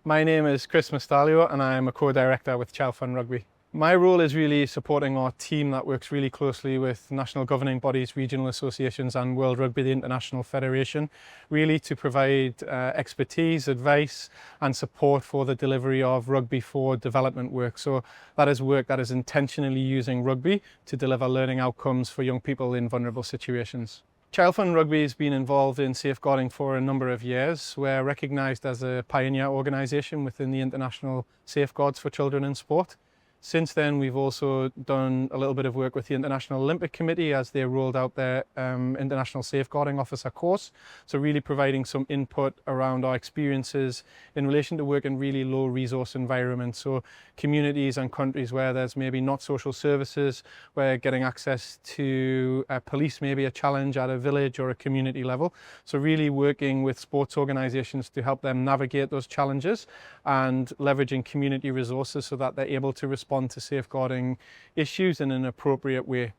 My name is Chris Mastalio and I am a co-director with ChildFund Rugby. My role is really supporting our team that works really closely with national governing bodies, regional associations and World Rugby, the International Federation, really to provide expertise, advice and support for the delivery of rugby for development work. So that is work that is intentionally using rugby to deliver learning outcomes for young people in vulnerable situations. ChildFund Rugby has been involved in safeguarding for a number of years. We're recognised as a pioneer organisation within the international safeguards for children in sport. Since then, we've also done a little bit of work with the International Olympic Committee as they rolled out their International Safeguarding Officer course. So really providing some input around our experiences in relation to work in really low resource environments. So communities and countries where there's maybe not social services, where getting access to police may be a challenge at a village or a community level. So really working with sports organisations to help them navigate those challenges and leveraging community resources so that they're able to respond to safeguarding issues in an appropriate way.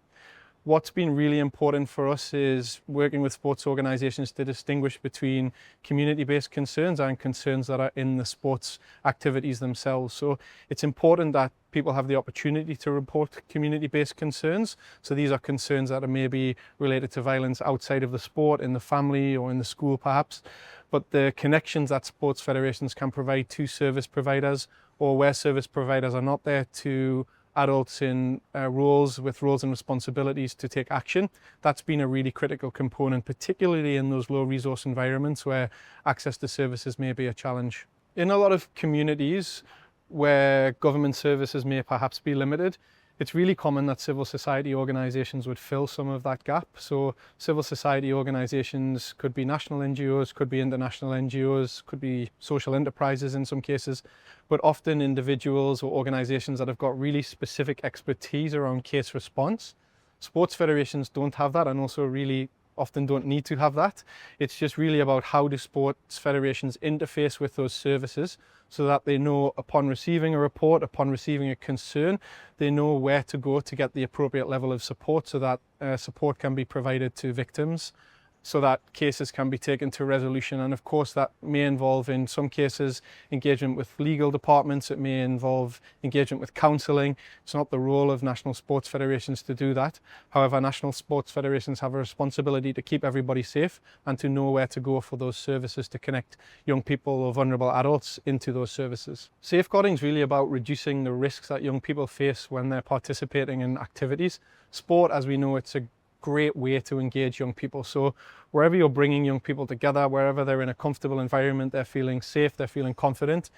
What's been really important for us is working with sports organisations to distinguish between community-based concerns and concerns that are in the sports activities themselves. So it's important that people have the opportunity to report community-based concerns. So these are concerns that are maybe related to violence outside of the sport, in the family or in the school perhaps. But the connections that sports federations can provide to service providers, or where service providers are not there, to adults in roles and responsibilities to take action. That's been a really critical component, particularly in those low resource environments where access to services may be a challenge. In a lot of communities where government services may perhaps be limited, it's really common that civil society organisations would fill some of that gap. So civil society organisations could be national NGOs, could be international NGOs, could be social enterprises in some cases, but often individuals or organisations that have got really specific expertise around case response. Sports federations don't have that and also really often don't need to have that. It's just really about how do sports federations interface with those services so that they know upon receiving a report, upon receiving a concern, they know where to go to get the appropriate level of support so that support can be provided to victims, so that cases can be taken to resolution. And of course that may involve in some cases engagement with legal departments, it may involve engagement with counselling. It's not the role of national sports federations to do that. However, national sports federations have a responsibility to keep everybody safe and to know where to go for those services to connect young people or vulnerable adults into those services. Safeguarding is really about reducing the risks that young people face when they're participating in activities. Sport, as we know, it's a great way to engage young people. So wherever you're bringing young people together, wherever they're in a comfortable environment, they're feeling safe, they're feeling confident,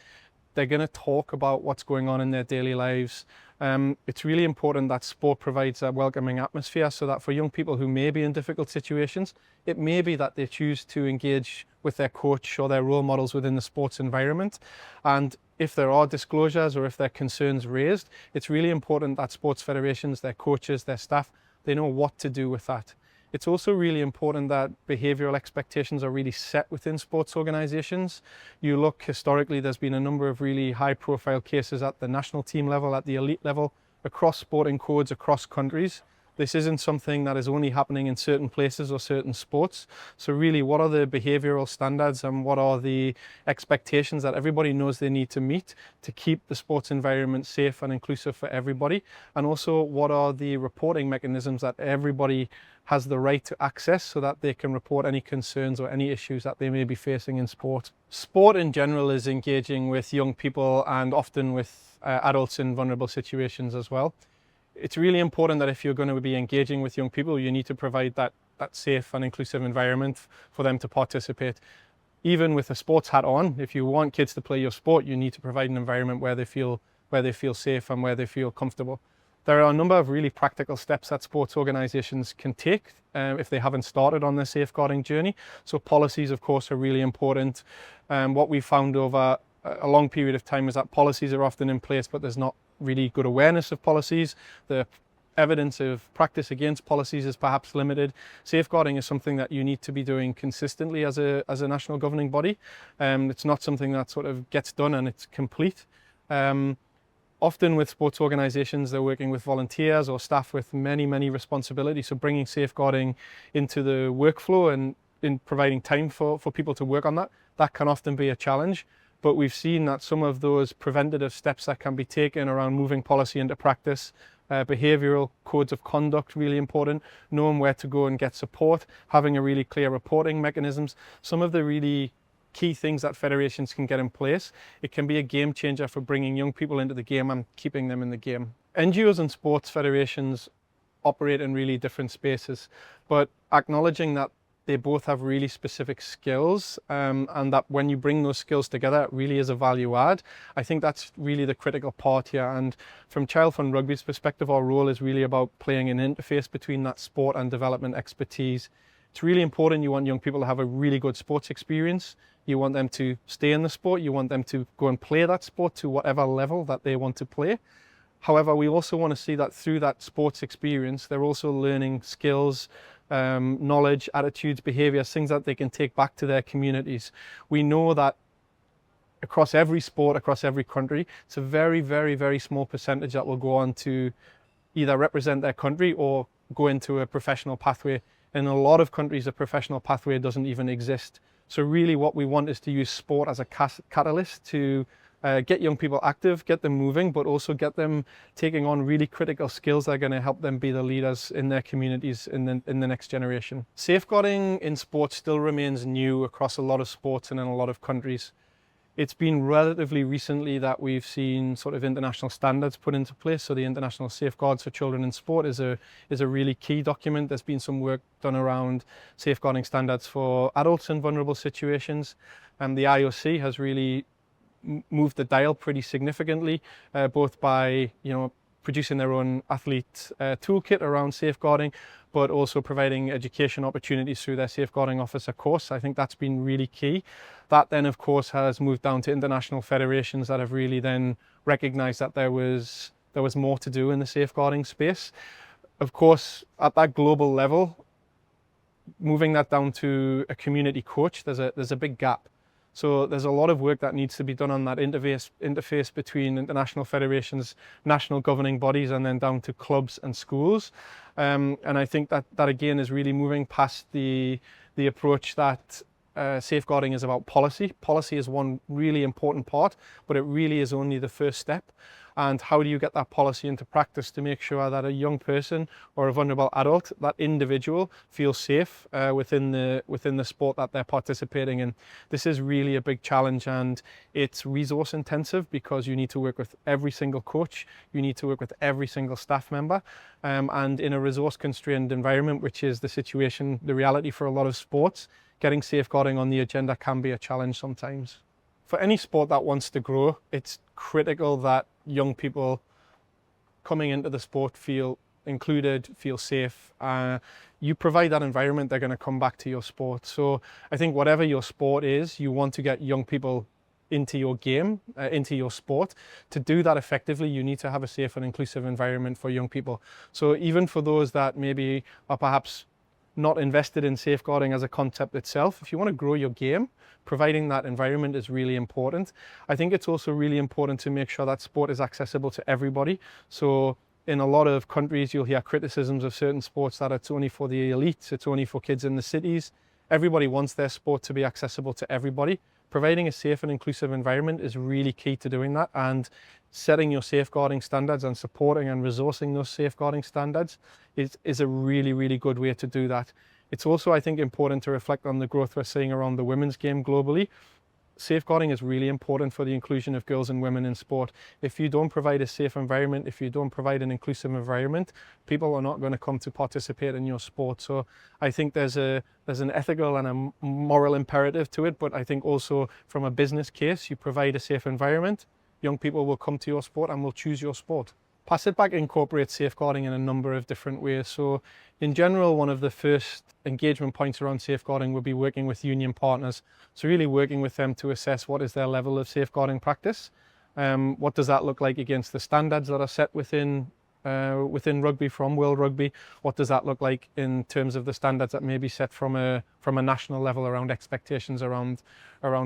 they're going to talk about what's going on in their daily lives. It's really important that sport provides a welcoming atmosphere so that for young people who may be in difficult situations, it may be that they choose to engage with their coach or their role models within the sports environment. And if there are disclosures or if there are concerns raised, it's really important that sports federations, their coaches, their staff, they know what to do with that. It's also really important that behavioural expectations are really set within sports organisations. You look historically, there's been a number of really high profile cases at the national team level, at the elite level, across sporting codes, across countries. This isn't something that is only happening in certain places or certain sports. So really, what are the behavioural standards and what are the expectations that everybody knows they need to meet to keep the sports environment safe and inclusive for everybody? And also, what are the reporting mechanisms that everybody has the right to access so that they can report any concerns or any issues that they may be facing in sport? Sport in general is engaging with young people and often with adults in vulnerable situations as well. It's really important that if you're going to be engaging with young people, you need to provide that safe and inclusive environment for them to participate. Even with a sports hat on, if you want kids to play your sport, you need to provide an environment where they feel safe and where they feel comfortable. There are a number of really practical steps that sports organisations can take if they haven't started on their safeguarding journey. So policies, of course, are really important. What we've found over a long period of time is that policies are often in place, but there's not really good awareness of policies. The evidence of practice against policies is perhaps limited. Safeguarding is something that you need to be doing consistently as a national governing body. It's not something that sort of gets done and it's complete. Often with sports organisations, they're working with volunteers or staff with many responsibilities. So bringing safeguarding into the workflow and in providing time for people to work on that can often be a challenge. but we've seen that some of those preventative steps that can be taken around moving policy into practice, behavioural codes of conduct, really important, knowing where to go and get support, having a really clear reporting mechanisms, some of the really key things that federations can get in place. It can be a game changer for bringing young people into the game and keeping them in the game. NGOs and sports federations operate in really different spaces, but acknowledging that they both have really specific skills, and that when you bring those skills together, it really is a value add. I think that's really the critical part here. And from ChildFund Rugby's perspective, our role is really about playing an interface between that sport and development expertise. It's really important. You want young people to have a really good sports experience. You want them to stay in the sport. You want them to go and play that sport to whatever level that they want to play. However, we also want to see that through that sports experience, they're also learning skills, knowledge, attitudes, behaviours, things that they can take back to their communities. We know that across every sport, across every country, it's a very, very, very small percentage that will go on to either represent their country or go into a professional pathway. In a lot of countries, a professional pathway doesn't even exist. So really what we want is to use sport as a catalyst to get young people active, get them moving, but also get them taking on really critical skills that are going to help them be the leaders in their communities in the next generation. Safeguarding in sport still remains new across a lot of sports and in a lot of countries. It's been relatively recently that we've seen sort of international standards put into place. So the International Safeguards for Children in Sport is a really key document. There's been some work done around safeguarding standards for adults in vulnerable situations. And the IOC has really moved the dial pretty significantly, both by producing their own athlete toolkit around safeguarding, but also providing education opportunities through their safeguarding officer course. I think that's been really key. That then of course has moved down to international federations that have really then recognised that there was more to do in the safeguarding space. Of course, at that global level, moving that down to a community coach, there's a big gap. So there's a lot of work that needs to be done on that interface between international federations, national governing bodies, and then down to clubs and schools. And I think that again is really moving past the approach that safeguarding is about policy. Policy is one really important part, but it really is only the first step. And how do you get that policy into practice to make sure that a young person or a vulnerable adult, that individual, feels safe within the sport that they're participating in? This is really a big challenge, and it's resource intensive because you need to work with every single coach, you need to work with every single staff member, and in a resource constrained environment, which is the situation, the reality for a lot of sports, getting safeguarding on the agenda can be a challenge sometimes. For any sport that wants to grow, it's critical that young people coming into the sport feel included, feel safe. You provide that environment, they're going to come back to your sport. So I think whatever your sport is, you want to get young people into your game, into your sport. To do that effectively, you need to have a safe and inclusive environment for young people. So even for those that maybe are perhaps not invested in safeguarding as a concept itself, if you want to grow your game, providing that environment is really important. I think it's also really important to make sure that sport is accessible to everybody. So in a lot of countries, you'll hear criticisms of certain sports that it's only for the elites, it's only for kids in the cities. Everybody wants their sport to be accessible to everybody. Providing a safe and inclusive environment is really key to doing that, and setting your safeguarding standards and supporting and resourcing those safeguarding standards is a really, really good way to do that. It's also, I think, important to reflect on the growth we're seeing around the women's game globally. Safeguarding is really important for the inclusion of girls and women in sport. If you don't provide a safe environment, if you don't provide an inclusive environment, people are not going to come to participate in your sport. So I think there's an ethical and a moral imperative to it, but I think also from a business case, you provide a safe environment, young people will come to your sport and will choose your sport. Pass It Back incorporates safeguarding in a number of different ways. So in general, one of the first engagement points around safeguarding would be working with union partners. So really working with them to assess what is their level of safeguarding practice. What does that look like against the standards that are set within rugby from World Rugby? What does that look like in terms of the standards that may be set from a national level around expectations around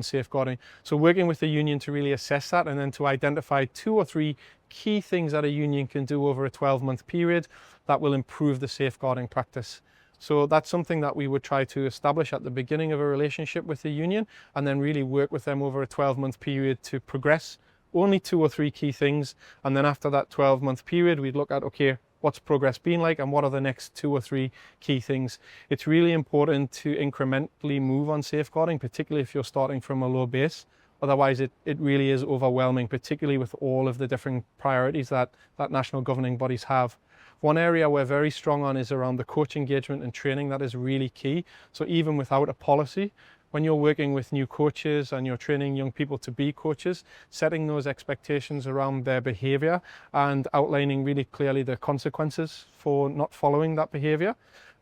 safeguarding? So working with the union to really assess that, and then to identify 2 or 3 key things that a union can do over a 12-month period that will improve the safeguarding practice. So that's something that we would try to establish at the beginning of a relationship with the union, and then really work with them over a 12-month period to progress only 2 or 3 key things. And then after that 12-month period, we'd look at, okay, what's progress been like and what are the next 2 or 3 key things. It's really important to incrementally move on safeguarding, particularly if you're starting from a low base. Otherwise, it really is overwhelming, particularly with all of the different priorities that national governing bodies have. One area we're very strong on is around the coach engagement and training. That is really key. So even without a policy, when you're working with new coaches and you're training young people to be coaches, setting those expectations around their behaviour and outlining really clearly the consequences for not following that behaviour,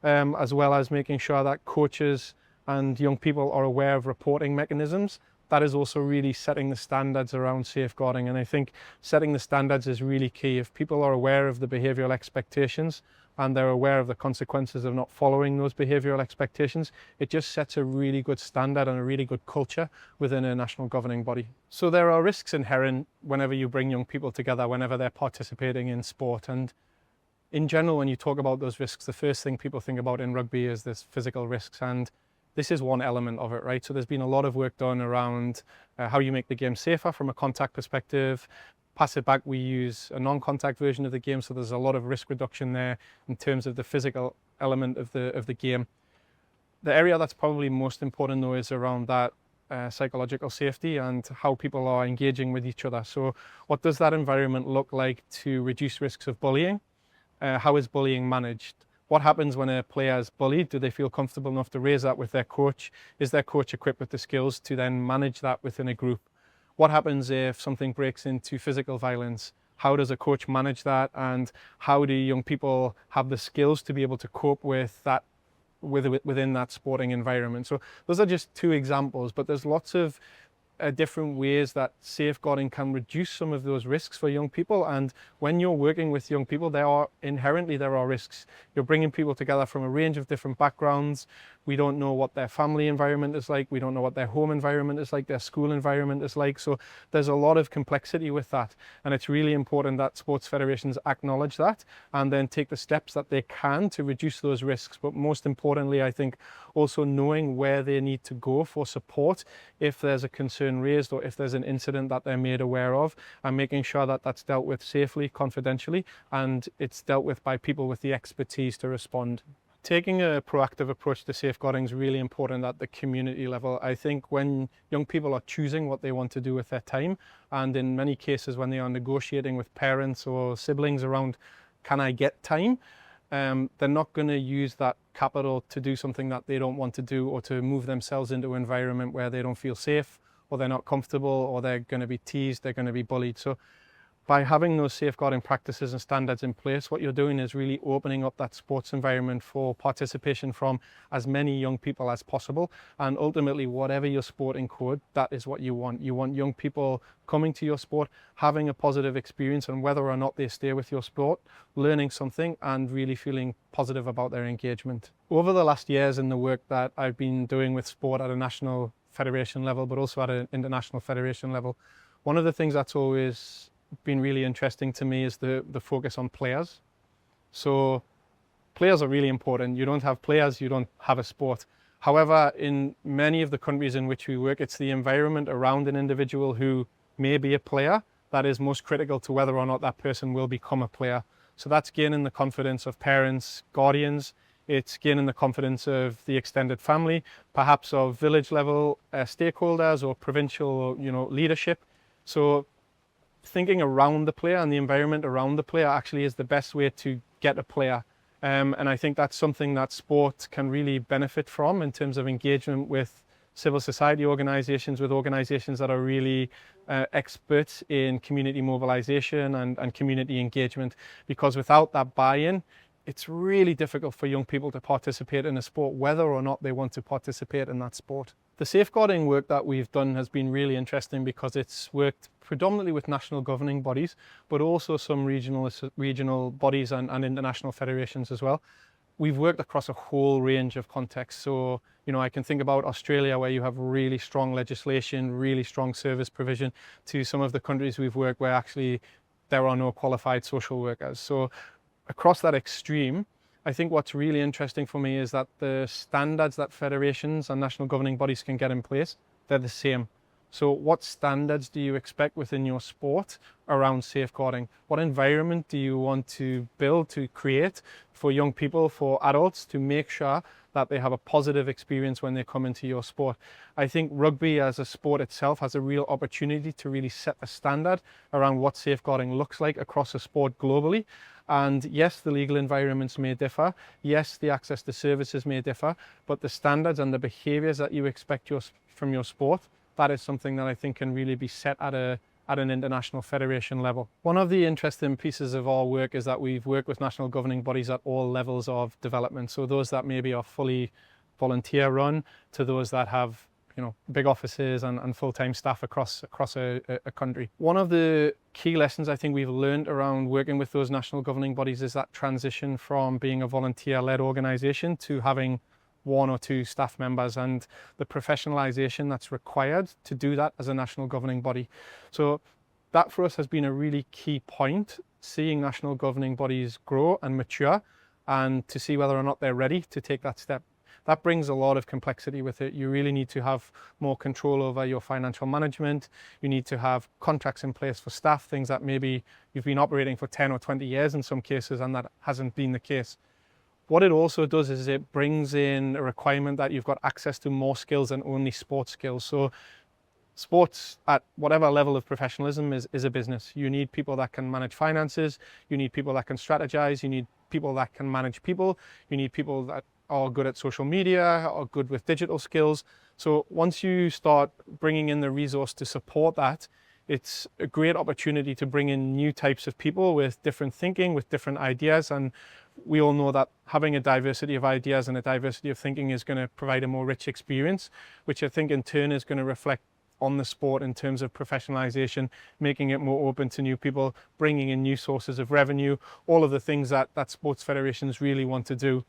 as well as making sure that coaches and young people are aware of reporting mechanisms. That is also really setting the standards around safeguarding. And I think setting the standards is really key. If people are aware of the behavioural expectations and they're aware of the consequences of not following those behavioural expectations, it just sets a really good standard and a really good culture within a national governing body. So there are risks inherent whenever you bring young people together, whenever they're participating in sport. And in general, when you talk about those risks, the first thing people think about in rugby is this physical risks. And this is one element of it, right? So there's been a lot of work done around how you make the game safer from a contact perspective. Pass it back, we use a non-contact version of the game, so there's a lot of risk reduction there in terms of the physical element of the game. The area that's probably most important though is around that psychological safety and how people are engaging with each other. So what does that environment look like to reduce risks of bullying? How is bullying managed? What happens when a player is bullied? Do they feel comfortable enough to raise that with their coach? Is their coach equipped with the skills to then manage that within a group? What happens if something breaks into physical violence? How does a coach manage that? And how do young people have the skills to be able to cope with that within that sporting environment? So those are just 2 examples, but there's lots of different ways that safeguarding can reduce some of those risks for young people. And when you're working with young people, there are risks. You're bringing people together from a range of different backgrounds. We don't know what their family environment is like. We don't know what their home environment is like, their school environment is like. So there's a lot of complexity with that. And it's really important that sports federations acknowledge that and then take the steps that they can to reduce those risks. But most importantly, I think also knowing where they need to go for support if there's a concern raised or if there's an incident that they're made aware of, and making sure that that's dealt with safely, confidentially, and it's dealt with by people with the expertise to respond. Taking a proactive approach to safeguarding is really important at the community level. I think when young people are choosing what they want to do with their time, and in many cases when they are negotiating with parents or siblings around, can I get time? They're not going to use that capital to do something that they don't want to do, or to move themselves into an environment where they don't feel safe, or they're not comfortable, or they're going to be teased, they're going to be bullied. So by having those safeguarding practices and standards in place, what you're doing is really opening up that sports environment for participation from as many young people as possible. And ultimately, whatever your sporting code, that is what you want. You want young people coming to your sport, having a positive experience, and whether or not they stay with your sport, learning something and really feeling positive about their engagement. Over the last years in the work that I've been doing with sport at a national federation level, but also at an international federation level, one of the things that's always been really interesting to me is the focus on players. So players are really important. You don't have players, you don't have a sport. However, in many of the countries in which we work, it's the environment around an individual who may be a player that is most critical to whether or not that person will become a player. So that's gaining the confidence of parents, guardians. It's gaining the confidence of the extended family, perhaps of village level stakeholders or provincial, leadership. So thinking around the player and the environment around the player actually is the best way to get a player. And I think that's something that sport can really benefit from in terms of engagement with civil society organisations, with organisations that are really experts in community mobilisation and community engagement. Because without that buy-in, it's really difficult for young people to participate in a sport, whether or not they want to participate in that sport. The safeguarding work that we've done has been really interesting because it's worked predominantly with national governing bodies, but also some regional bodies and international federations as well. We've worked across a whole range of contexts. So, I can think about Australia, where you have really strong legislation, really strong service provision, to some of the countries we've worked where actually there are no qualified social workers. So across that extreme, I think what's really interesting for me is that the standards that federations and national governing bodies can get in place, they're the same. So what standards do you expect within your sport around safeguarding? What environment do you want to build, to create for young people, for adults, to make sure that they have a positive experience when they come into your sport? I think rugby as a sport itself has a real opportunity to really set a standard around what safeguarding looks like across a sport globally. And yes, the legal environments may differ. Yes, the access to services may differ, but the standards and the behaviours that you expect from your sport, that is something that I think can really be set at an international federation level. One of the interesting pieces of our work is that we've worked with national governing bodies at all levels of development. So those that maybe are fully volunteer run to those that have big offices and full-time staff across a country. One of the key lessons I think we've learned around working with those national governing bodies is that transition from being a volunteer-led organisation to having 1 or 2 staff members, and the professionalisation that's required to do that as a national governing body. So that for us has been a really key point, seeing national governing bodies grow and mature and to see whether or not they're ready to take that step. That brings a lot of complexity with it. You really need to have more control over your financial management. You need to have contracts in place for staff, things that maybe you've been operating for 10 or 20 years in some cases, and that hasn't been the case. What it also does is it brings in a requirement that you've got access to more skills than only sports skills. So sports at whatever level of professionalism is a business. You need people that can manage finances. You need people that can strategize. You need people that can manage people. You need people that are good at social media, are good with digital skills. So once you start bringing in the resource to support that, it's a great opportunity to bring in new types of people with different thinking, with different ideas. And we all know that having a diversity of ideas and a diversity of thinking is going to provide a more rich experience, which I think in turn is going to reflect on the sport in terms of professionalization, making it more open to new people, bringing in new sources of revenue, all of the things that sports federations really want to do.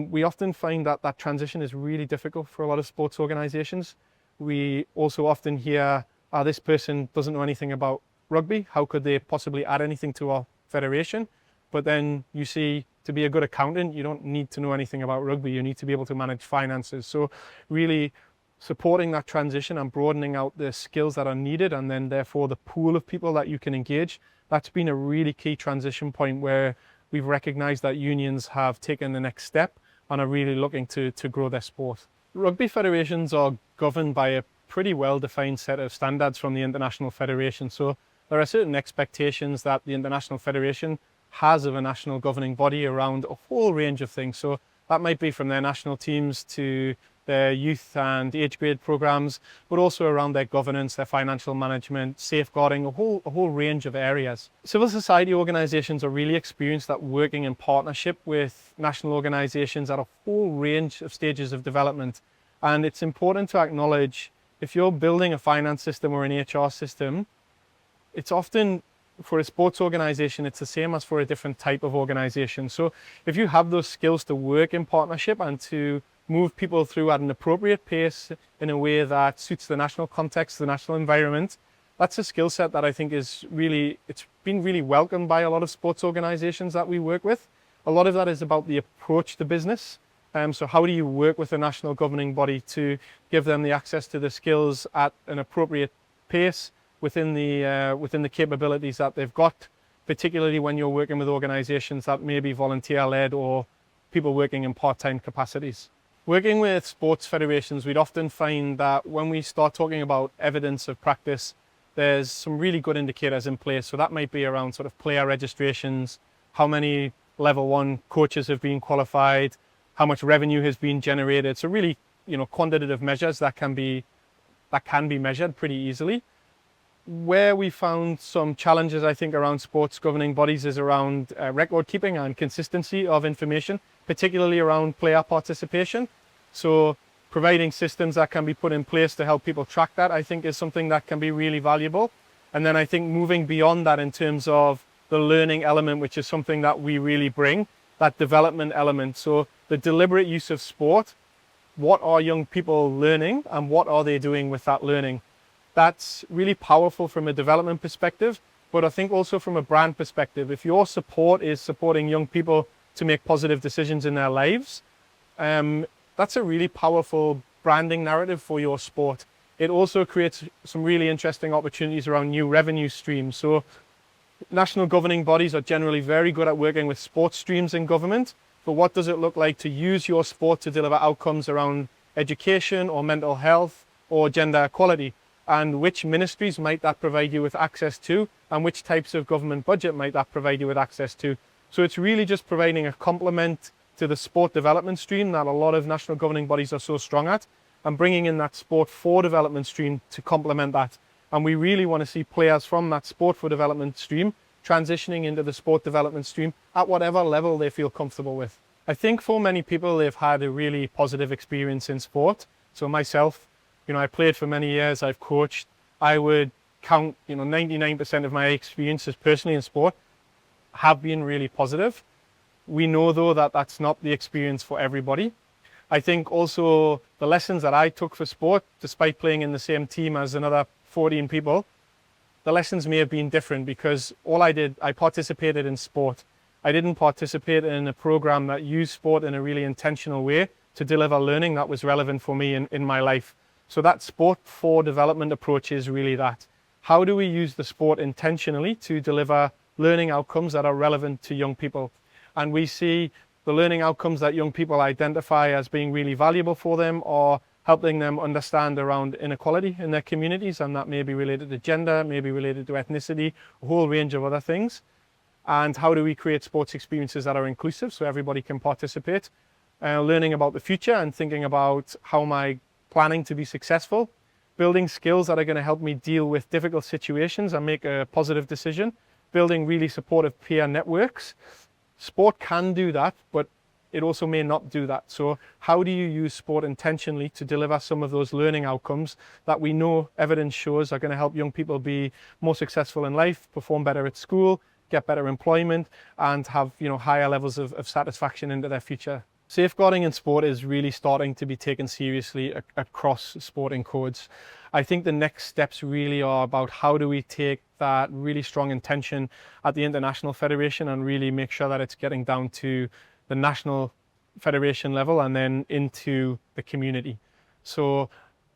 We often find that that transition is really difficult for a lot of sports organizations. We also often hear, this person doesn't know anything about rugby. How could they possibly add anything to our federation? But then you see, to be a good accountant, you don't need to know anything about rugby. You need to be able to manage finances. So really supporting that transition and broadening out the skills that are needed, and then therefore the pool of people that you can engage, that's been a really key transition point where we've recognized that unions have taken the next step and are really looking to grow their sport. Rugby federations are governed by a pretty well-defined set of standards from the International Federation. So there are certain expectations that the International Federation has of a national governing body around a whole range of things. So that might be from their national teams to their youth and age grade programs, but also around their governance, their financial management, safeguarding, a whole range of areas. Civil society organisations are really experienced at working in partnership with national organisations at a whole range of stages of development. And it's important to acknowledge, if you're building a finance system or an HR system, it's often, for a sports organisation, it's the same as for a different type of organisation. So if you have those skills to work in partnership and to move people through at an appropriate pace in a way that suits the national context, the national environment, that's a skill set that I think it's been really welcomed by a lot of sports organisations that we work with. A lot of that is about the approach to business. So how do you work with a national governing body to give them the access to the skills at an appropriate pace within the capabilities that they've got, particularly when you're working with organisations that may be volunteer-led or people working in part-time capacities. Working with sports federations, we'd often find that when we start talking about evidence of practice, there's some really good indicators in place. So that might be around sort of player registrations, how many level 1 coaches have been qualified, how much revenue has been generated. So really, quantitative measures that can be measured pretty easily. Where we found some challenges, I think, around sports governing bodies is around record keeping and consistency of information, particularly around player participation. So providing systems that can be put in place to help people track that, I think, is something that can be really valuable. And then I think moving beyond that in terms of the learning element, which is something that we really bring, that development element. So the deliberate use of sport, what are young people learning and what are they doing with that learning? That's really powerful from a development perspective, but I think also from a brand perspective. If your support is supporting young people to make positive decisions in their lives. That's a really powerful branding narrative for your sport. It also creates some really interesting opportunities around new revenue streams. So national governing bodies are generally very good at working with sports streams in government, but what does it look like to use your sport to deliver outcomes around education or mental health or gender equality? And which ministries might that provide you with access to, and which types of government budget might that provide you with access to? So it's really just providing a complement to the sport development stream that a lot of national governing bodies are so strong at, and bringing in that sport for development stream to complement that. And we really want to see players from that sport for development stream transitioning into the sport development stream at whatever level they feel comfortable with. I think for many people, they've had a really positive experience in sport. So myself, I played for many years, I've coached. I would count, 99% of my experiences personally in sport have been really positive. We know though that that's not the experience for everybody. I think also the lessons that I took for sport, despite playing in the same team as another 14 people, the lessons may have been different because I participated in sport. I didn't participate in a program that used sport in a really intentional way to deliver learning that was relevant for me in my life. So that sport for development approach is really that. How do we use the sport intentionally to deliver learning outcomes that are relevant to young people? And we see the learning outcomes that young people identify as being really valuable for them or helping them understand around inequality in their communities, and that may be related to gender, may be related to ethnicity, a whole range of other things. And how do we create sports experiences that are inclusive so everybody can participate? Learning about the future and thinking about how am I planning to be successful, building skills that are going to help me deal with difficult situations and make a positive decision, building really supportive peer networks. Sport can do that, but it also may not do that. So how do you use sport intentionally to deliver some of those learning outcomes that we know evidence shows are going to help young people be more successful in life, perform better at school, get better employment, and have higher levels of satisfaction into their future? Safeguarding in sport is really starting to be taken seriously across sporting codes. I think the next steps really are about how do we take that really strong intention at the international federation and really make sure that it's getting down to the national federation level and then into the community. So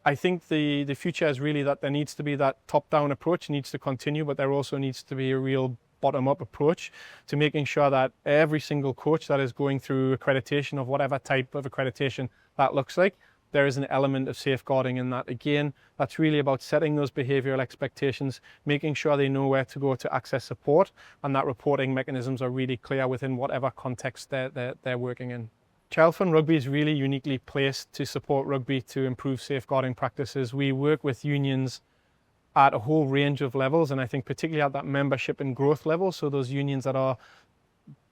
I think the future is really that there needs to be that top-down approach needs to continue, but there also needs to be a real bottom-up approach to making sure that every single coach that is going through accreditation of whatever type of accreditation that looks like, there is an element of safeguarding in that. Again, that's really about setting those behavioural expectations, making sure they know where to go to access support, and that reporting mechanisms are really clear within whatever context they're working in. ChildFund Rugby is really uniquely placed to support rugby to improve safeguarding practices. We work with unions at a whole range of levels, and I think particularly at that membership and growth level, so those unions that are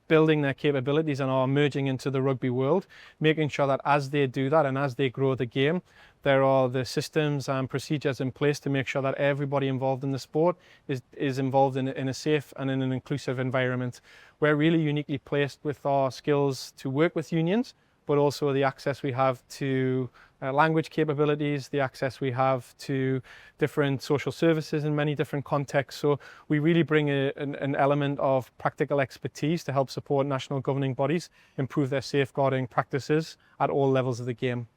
building their capabilities and are emerging into the rugby world, making sure that as they do that and as they grow the game, there are the systems and procedures in place to make sure that everybody involved in the sport is involved in a safe and in an inclusive environment. We're really uniquely placed with our skills to work with unions, but also the access we have to language capabilities, the access we have to different social services in many different contexts. So we really bring an element of practical expertise to help support national governing bodies improve their safeguarding practices at all levels of the game.